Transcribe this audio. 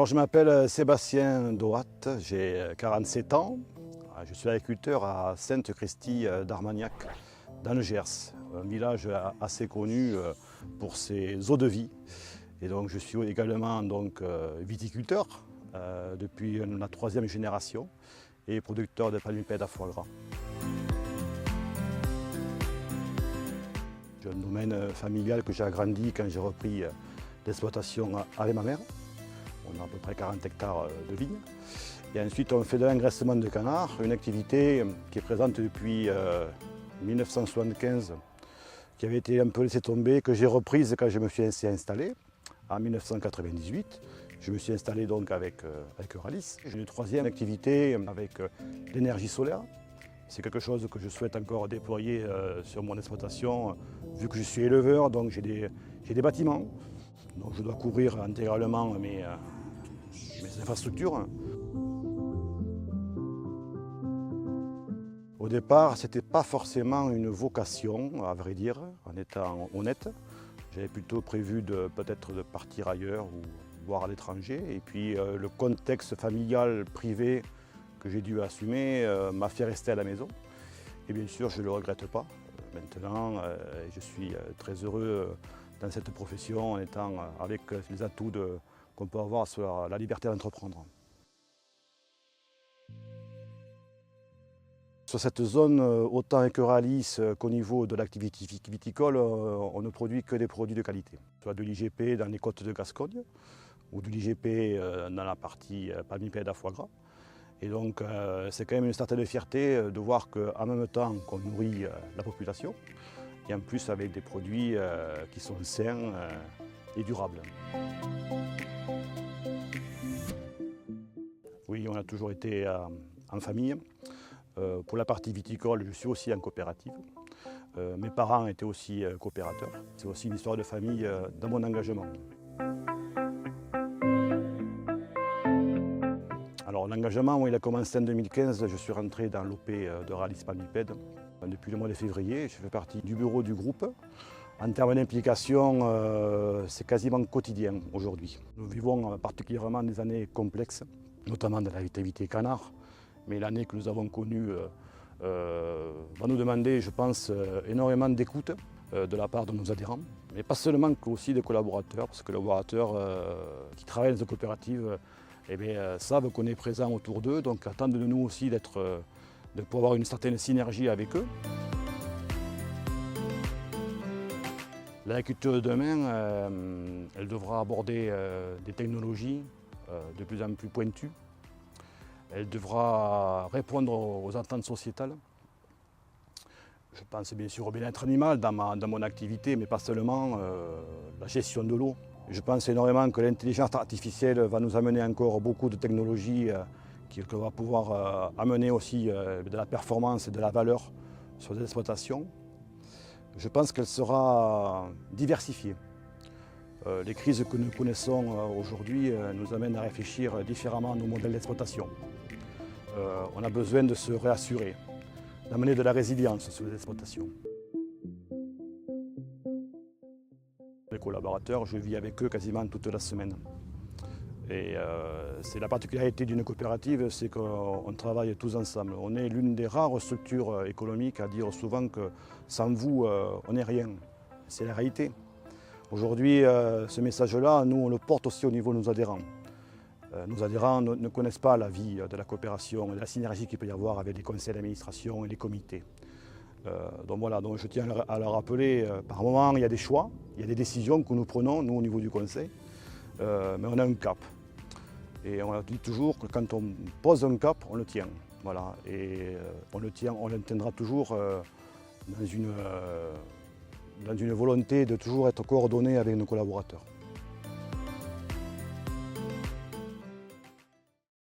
Alors je m'appelle Sébastien Doat, j'ai 47 ans. Je suis agriculteur à Sainte-Christie d'Armagnac, dans le Gers, un village assez connu pour ses eaux de vie. Et donc je suis également viticulteur depuis la 3e génération et producteur de palmipèdes à foie gras. J'ai un domaine familial que j'ai agrandi quand j'ai repris l'exploitation avec ma mère. On a à peu près 40 hectares de vignes. Et ensuite, on fait de l'engraissement de canard, une activité qui est présente depuis 1975, qui avait été un peu laissée tomber, que j'ai reprise quand je me suis installé en 1998. Je me suis installé donc avec Euralis. J'ai une 3e activité avec l'énergie solaire. C'est quelque chose que je souhaite encore déployer sur mon exploitation, vu que je suis éleveur, donc j'ai des bâtiments. Donc je dois couvrir intégralement mes infrastructures. Au départ, ce n'était pas forcément une vocation, à vrai dire, en étant honnête. J'avais plutôt prévu peut-être de partir ailleurs ou voir à l'étranger. Et puis le contexte familial privé que j'ai dû assumer m'a fait rester à la maison. Et bien sûr, je ne le regrette pas. Maintenant, je suis très heureux dans cette profession en étant avec les atouts qu'on peut avoir sur la liberté d'entreprendre. Sur cette zone, autant avec Euralis qu'au niveau de l'activité viticole, on ne produit que des produits de qualité. Soit de l'IGP dans les côtes de Gascogne ou de l'IGP dans la partie palmipèdes à foie gras. Et donc c'est quand même une certaine fierté de voir qu'en même temps qu'on nourrit la population, et en plus avec des produits qui sont sains et durables. Oui, on a toujours été en famille. Pour la partie viticole, je suis aussi en coopérative. Mes parents étaient aussi coopérateurs. C'est aussi une histoire de famille dans mon engagement. Alors l'engagement, il a commencé en 2015. Je suis rentré dans l'OP d'Euralis Palmipèdes. Depuis le mois de février, je fais partie du bureau du groupe. En termes d'implication, c'est quasiment quotidien aujourd'hui. Nous vivons particulièrement des années complexes, notamment dans l'activité canard. Mais l'année que nous avons connue va nous demander, je pense, énormément d'écoute de la part de nos adhérents. Mais pas seulement, aussi des collaborateurs, parce que les collaborateurs qui travaillent dans ces coopératives savent qu'on est présent autour d'eux, donc attendent de nous aussi de pouvoir avoir une certaine synergie avec eux. L'agriculture de demain, elle devra aborder des technologies de plus en plus pointues. Elle devra répondre aux attentes sociétales. Je pense bien sûr au bien-être animal dans mon activité, mais pas seulement la gestion de l'eau. Je pense énormément que l'intelligence artificielle va nous amener encore beaucoup de technologies qui va pouvoir amener aussi de la performance et de la valeur sur les exploitations. Je pense qu'elle sera diversifiée. Les crises que nous connaissons aujourd'hui nous amènent à réfléchir différemment à nos modèles d'exploitation. On a besoin de se réassurer, d'amener de la résilience sur les exploitations. Les collaborateurs, je vis avec eux quasiment toute la semaine. Et c'est la particularité d'une coopérative, c'est qu'on travaille tous ensemble. On est l'une des rares structures économiques à dire souvent que sans vous, on n'est rien. C'est la réalité. Aujourd'hui, ce message-là, nous, on le porte aussi au niveau de nos adhérents. Nos adhérents ne connaissent pas la vie de la coopération et de la synergie qu'il peut y avoir avec les conseils d'administration et les comités. Donc voilà, donc je tiens à le rappeler, par moment il y a des choix, il y a des décisions que nous prenons, nous au niveau du conseil, mais on a un cap. Et on dit toujours que quand on pose un cap, on le tient. Voilà, et on le tiendra toujours dans une volonté de toujours être coordonné avec nos collaborateurs.